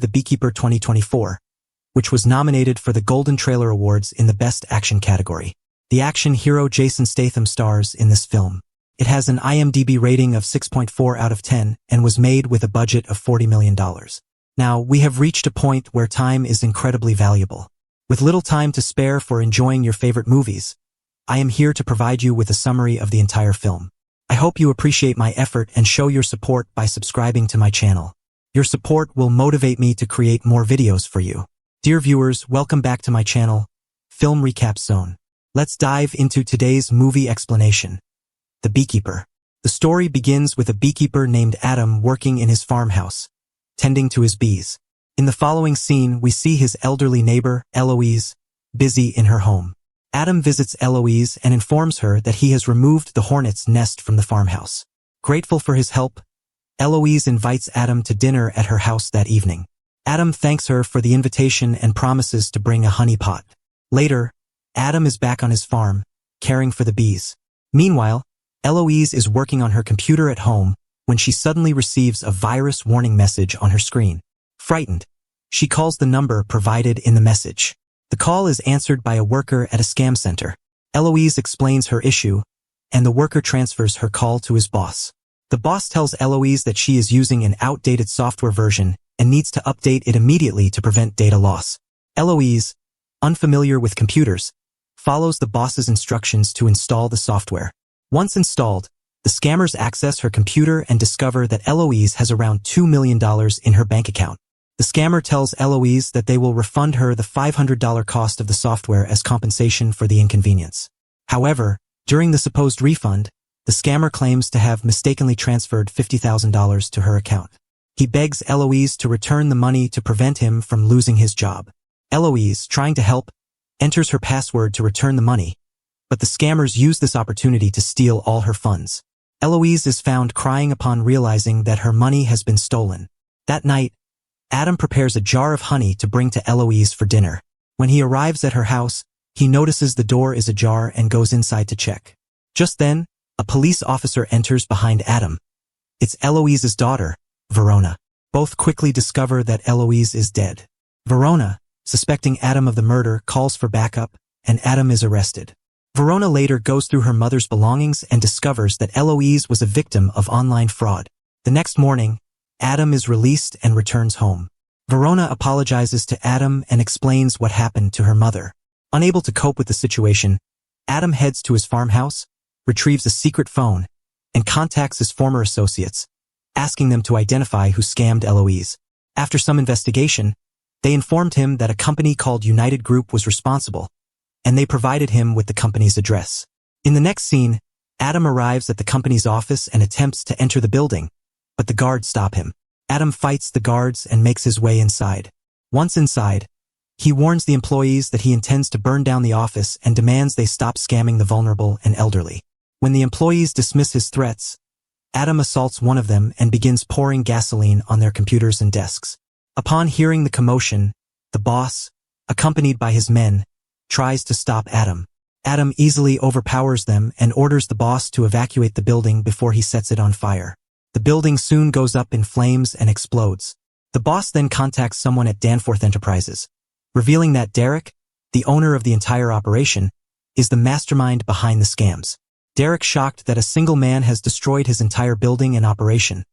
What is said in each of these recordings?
The Beekeeper 2024, which was nominated for the Golden Trailer Awards in the Best Action category. The action hero Jason Statham stars in this film. It has an IMDb rating of 6.4 out of 10 and was made with a budget of $40 million. Now, we have reached a point where time is incredibly valuable. With little time to spare for enjoying your favorite movies, I am here to provide you with a summary of the entire film. I hope you appreciate my effort and show your support by subscribing to my channel. Your support will motivate me to create more videos for you. Dear viewers, welcome back to my channel, Film Recap Zone. Let's dive into today's movie explanation. The Beekeeper. The story begins with a beekeeper named Adam working in his farmhouse, tending to his bees. In the following scene, we see his elderly neighbor, Eloise, busy in her home. Adam visits Eloise and informs her that he has removed the hornet's nest from the farmhouse. Grateful for his help, Eloise invites Adam to dinner at her house that evening. Adam thanks her for the invitation and promises to bring a honey pot. Later, Adam is back on his farm, caring for the bees. Meanwhile, Eloise is working on her computer at home when she suddenly receives a virus warning message on her screen. Frightened, she calls the number provided in the message. The call is answered by a worker at a scam center. Eloise explains her issue, and the worker transfers her call to his boss. The boss tells Eloise that she is using an outdated software version and needs to update it immediately to prevent data loss. Eloise, unfamiliar with computers, follows the boss's instructions to install the software. Once installed, the scammers access her computer and discover that Eloise has around $2 million in her bank account. The scammer tells Eloise that they will refund her the $500 cost of the software as compensation for the inconvenience. However, during the supposed refund, the scammer claims to have mistakenly transferred $50,000 to her account. He begs Eloise to return the money to prevent him from losing his job. Eloise, trying to help, enters her password to return the money, but the scammers use this opportunity to steal all her funds. Eloise is found crying upon realizing that her money has been stolen. That night, Adam prepares a jar of honey to bring to Eloise for dinner. When he arrives at her house, he notices the door is ajar and goes inside to check. Just then, a police officer enters behind Adam. It's Eloise's daughter, Verona. Both quickly discover that Eloise is dead. Verona, suspecting Adam of the murder, calls for backup, and Adam is arrested. Verona later goes through her mother's belongings and discovers that Eloise was a victim of online fraud. The next morning, Adam is released and returns home. Verona apologizes to Adam and explains what happened to her mother. Unable to cope with the situation, Adam heads to his farmhouse, retrieves a secret phone, and contacts his former associates, asking them to identify who scammed Eloise. After some investigation, they informed him that a company called United Group was responsible, and they provided him with the company's address. In the next scene, Adam arrives at the company's office and attempts to enter the building, but the guards stop him. Adam fights the guards and makes his way inside. Once inside, he warns the employees that he intends to burn down the office and demands they stop scamming the vulnerable and elderly. When the employees dismiss his threats, Adam assaults one of them and begins pouring gasoline on their computers and desks. Upon hearing the commotion, the boss, accompanied by his men, tries to stop Adam. Adam easily overpowers them and orders the boss to evacuate the building before he sets it on fire. The building soon goes up in flames and explodes. The boss then contacts someone at Danforth Enterprises, revealing that Derek, the owner of the entire operation, is the mastermind behind the scams. Derek, shocked that a single man has destroyed his entire building and operation,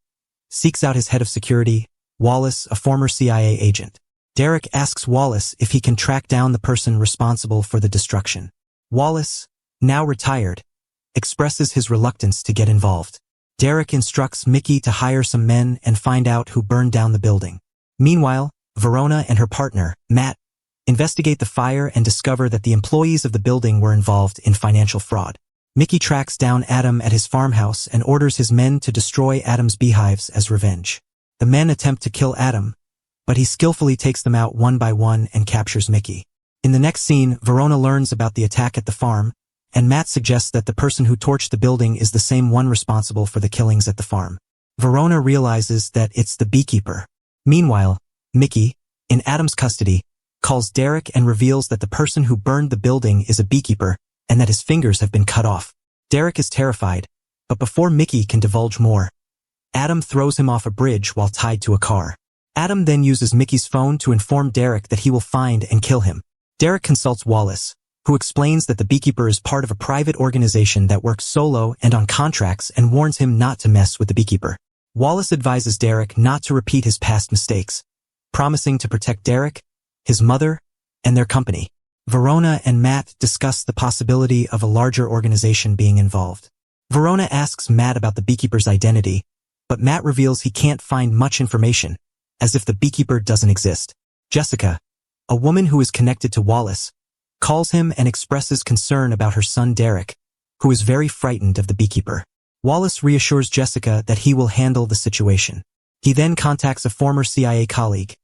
seeks out his head of security, Wallace, a former CIA agent. Derek asks Wallace if he can track down the person responsible for the destruction. Wallace, now retired, expresses his reluctance to get involved. Derek instructs Mickey to hire some men and find out who burned down the building. Meanwhile, Verona and her partner, Matt, investigate the fire and discover that the employees of the building were involved in financial fraud. Mickey tracks down Adam at his farmhouse and orders his men to destroy Adam's beehives as revenge. The men attempt to kill Adam, but he skillfully takes them out one by one and captures Mickey. In the next scene, Verona learns about the attack at the farm, and Matt suggests that the person who torched the building is the same one responsible for the killings at the farm. Verona realizes that it's the beekeeper. Meanwhile, Mickey, in Adam's custody, calls Derek and reveals that the person who burned the building is a beekeeper and that his fingers have been cut off. Derek is terrified, but before Mickey can divulge more, Adam throws him off a bridge while tied to a car. Adam then uses Mickey's phone to inform Derek that he will find and kill him. Derek consults Wallace, who explains that the Beekeeper is part of a private organization that works solo and on contracts and warns him not to mess with the Beekeeper. Wallace advises Derek not to repeat his past mistakes, promising to protect Derek, his mother, and their company. Verona and Matt discuss the possibility of a larger organization being involved. Verona asks Matt about the Beekeeper's identity, but Matt reveals he can't find much information, as if the Beekeeper doesn't exist. Jessica, a woman who is connected to Wallace, calls him and expresses concern about her son Derek, who is very frightened of the Beekeeper. Wallace reassures Jessica that he will handle the situation. He then contacts a former CIA colleague,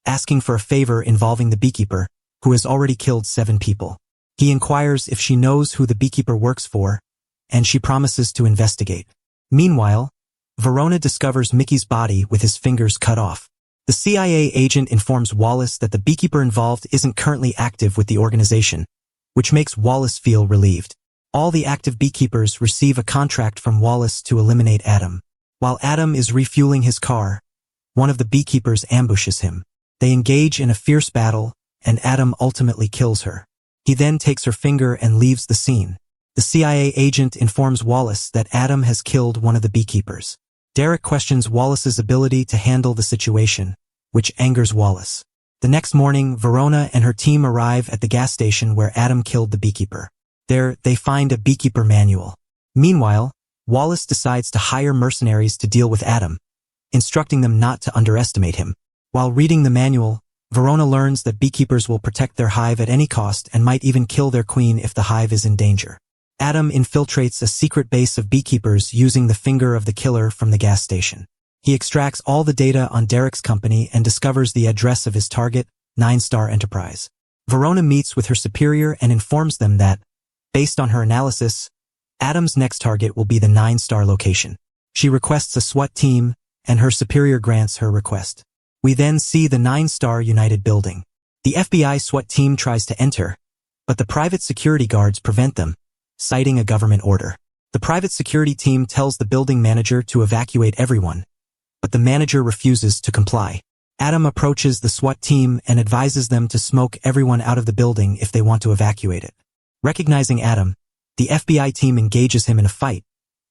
asking for a favor involving the Beekeeper, who has already killed 7 people. He inquires if she knows who the Beekeeper works for, and she promises to investigate. Meanwhile, Verona discovers Mickey's body with his fingers cut off. The CIA agent informs Wallace that the Beekeeper involved isn't currently active with the organization, which makes Wallace feel relieved. All the active Beekeepers receive a contract from Wallace to eliminate Adam. While Adam is refueling his car, one of the Beekeepers ambushes him. They engage in a fierce battle, and Adam ultimately kills her. He then takes her finger and leaves the scene. The CIA agent informs Wallace that Adam has killed one of the Beekeepers. Derek questions Wallace's ability to handle the situation, which angers Wallace. The next morning, Verona and her team arrive at the gas station where Adam killed the Beekeeper. There, they find a Beekeeper manual. Meanwhile, Wallace decides to hire mercenaries to deal with Adam, instructing them not to underestimate him. While reading the manual, Verona learns that Beekeepers will protect their hive at any cost and might even kill their queen if the hive is in danger. Adam infiltrates a secret base of Beekeepers using the finger of the killer from the gas station. He extracts all the data on Derek's company and discovers the address of his target, 9-Star Enterprise. Verona meets with her superior and informs them that, based on her analysis, Adam's next target will be the 9-Star location. She requests a SWAT team, and her superior grants her request. We then see the 9-Star United building. The FBI SWAT team tries to enter, but the private security guards prevent them, citing a government order. The private security team tells the building manager to evacuate everyone, but the manager refuses to comply. Adam approaches the SWAT team and advises them to smoke everyone out of the building if they want to evacuate it. Recognizing Adam, the FBI team engages him in a fight,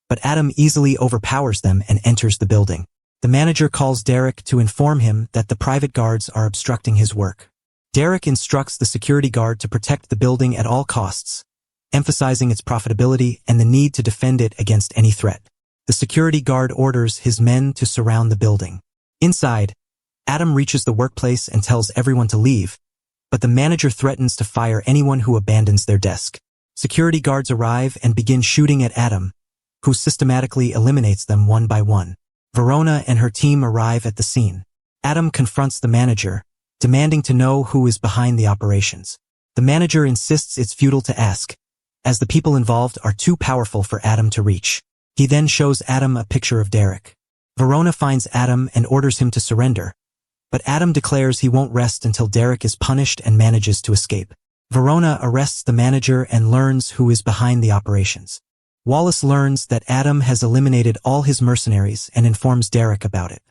but Adam easily overpowers them and enters the building. The manager calls Derek to inform him that the private guards are obstructing his work. Derek instructs the security guard to protect the building at all costs, emphasizing its profitability and the need to defend it against any threat. The security guard orders his men to surround the building. Inside, Adam reaches the workplace and tells everyone to leave, but the manager threatens to fire anyone who abandons their desk. Security guards arrive and begin shooting at Adam, who systematically eliminates them one by one. Verona and her team arrive at the scene. Adam confronts the manager, demanding to know who is behind the operations. The manager insists it's futile to ask, as the people involved are too powerful for Adam to reach. He then shows Adam a picture of Derek. Verona finds Adam and orders him to surrender, but Adam declares he won't rest until Derek is punished and manages to escape. Verona arrests the manager and learns who is behind the operations. Wallace learns that Adam has eliminated all his mercenaries and informs Derek about it.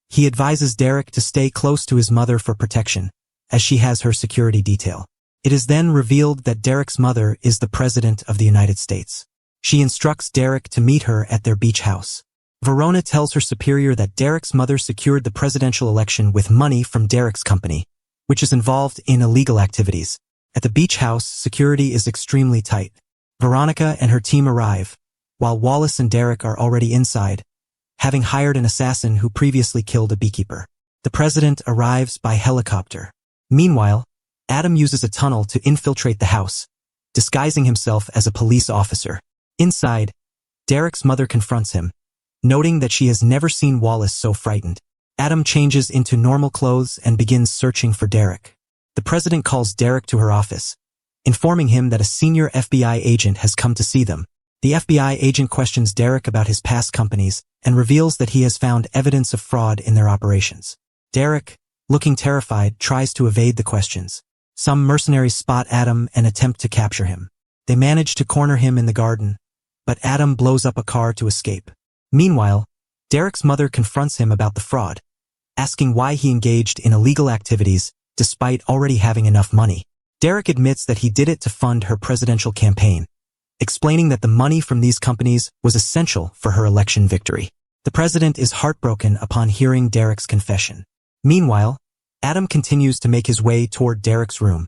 He advises Derek to stay close to his mother for protection, as she has her security detail. It is then revealed that Derek's mother is the President of the United States. She instructs Derek to meet her at their beach house. Verona tells her superior that Derek's mother secured the presidential election with money from Derek's company, which is involved in illegal activities. At the beach house, security is extremely tight. Veronica and her team arrive, while Wallace and Derek are already inside, having hired an assassin who previously killed a Beekeeper. The president arrives by helicopter. Meanwhile, Adam uses a tunnel to infiltrate the house, disguising himself as a police officer. Inside, Derek's mother confronts him, noting that she has never seen Wallace so frightened. Adam changes into normal clothes and begins searching for Derek. The president calls Derek to her office, informing him that a senior FBI agent has come to see them. The FBI agent questions Derek about his past companies and reveals that he has found evidence of fraud in their operations. Derek, looking terrified, tries to evade the questions. Some mercenaries spot Adam and attempt to capture him. They manage to corner him in the garden, but Adam blows up a car to escape. Meanwhile, Derek's mother confronts him about the fraud, asking why he engaged in illegal activities despite already having enough money. Derek admits that he did it to fund her presidential campaign, explaining that the money from these companies was essential for her election victory. The president is heartbroken upon hearing Derek's confession. Meanwhile, Adam continues to make his way toward Derek's room,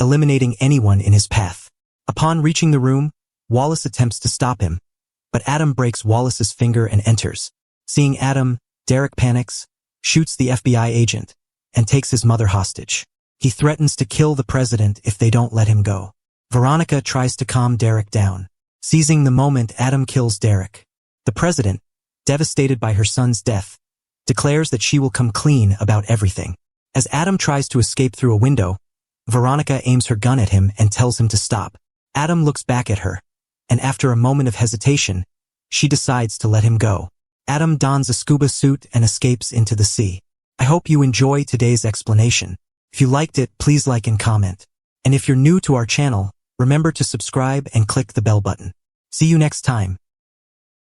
eliminating anyone in his path. Upon reaching the room, Wallace attempts to stop him, but Adam breaks Wallace's finger and enters. Seeing Adam, Derek panics, shoots the FBI agent, and takes his mother hostage. He threatens to kill the president if they don't let him go. Veronica tries to calm Derek down. Seizing the moment, Adam kills Derek. The president, devastated by her son's death, declares that she will come clean about everything. As Adam tries to escape through a window, Veronica aims her gun at him and tells him to stop. Adam looks back at her, and after a moment of hesitation, she decides to let him go. Adam dons a scuba suit and escapes into the sea. I hope you enjoy today's explanation. If you liked it, please like and comment. And if you're new to our channel, remember to subscribe and click the bell button. See you next time.